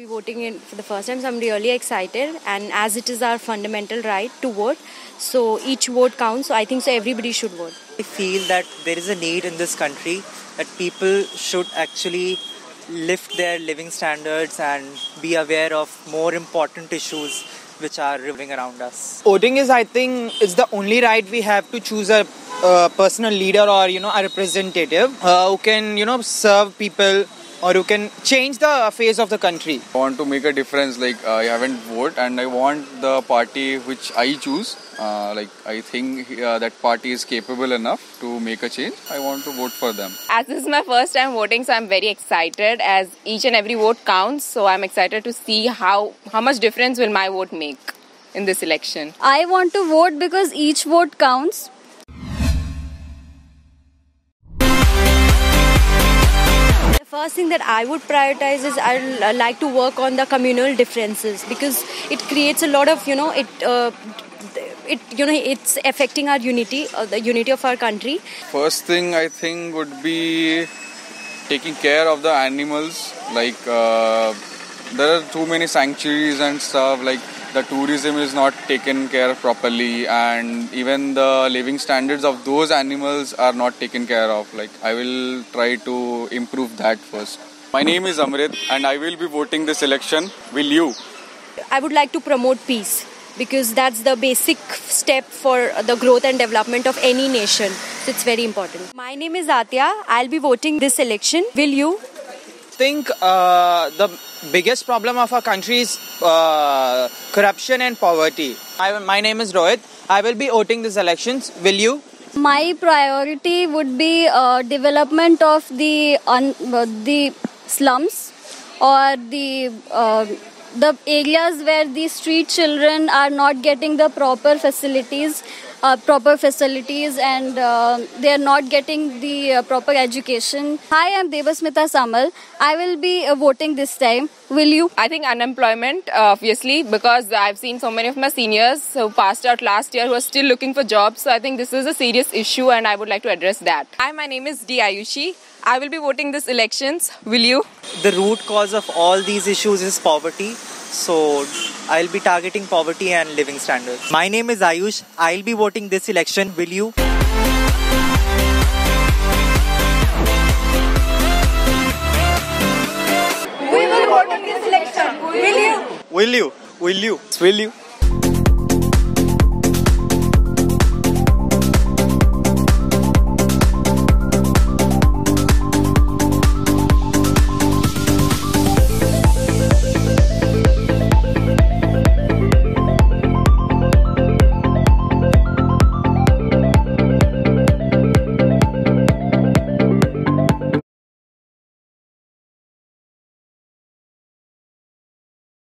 Voting in for the first time, so I'm really excited, and as it is our fundamental right to vote, so each vote counts, so I think so everybody should vote. I feel that there is a need in this country that people should actually lift their living standards and be aware of more important issues which are revolving around us. Voting is, I think, is the only right we have to choose a personal leader or, a representative who can, serve people or who can change the face of the country. I want to make a difference, I haven't voted and I want the party which I choose, I think that party is capable enough to make a change. I want to vote for them. As this is my first time voting, so I'm very excited as each and every vote counts, so I'm excited to see how much difference will my vote make in this election. I want to vote because each vote counts. The first thing that I would prioritize is I like to work on the communal differences, because it creates a lot of it's affecting our unity, the unity of our country. First thing I think would be taking care of the animals. There are too many sanctuaries and stuff, the tourism is not taken care of properly, and even the living standards of those animals are not taken care of. I will try to improve that first. My name is Amrit and I will be voting this election. Will you? I would like to promote peace, because that's the basic step for the growth and development of any nation. So it's very important. My name is Atya. I'll be voting this election. Will you? I think the biggest problem of our country is corruption and poverty. My name is Rohit. I will be voting these elections. Will you? My priority would be development of the slums or the areas where the street children are not getting the proper facilities and they are not getting the proper education. Hi, I'm Devasmita Samal. I will be voting this time. Will you? I think unemployment, obviously, because I've seen so many of my seniors who passed out last year who are still looking for jobs. So I think this is a serious issue and I would like to address that. Hi, my name is D. Ayushi. I will be voting this elections. Will you? The root cause of all these issues is poverty. So I'll be targeting poverty and living standards. My name is Ayush. I'll be voting this election. Will you? We will vote in this election. Will you? Will you? Will you? Will you?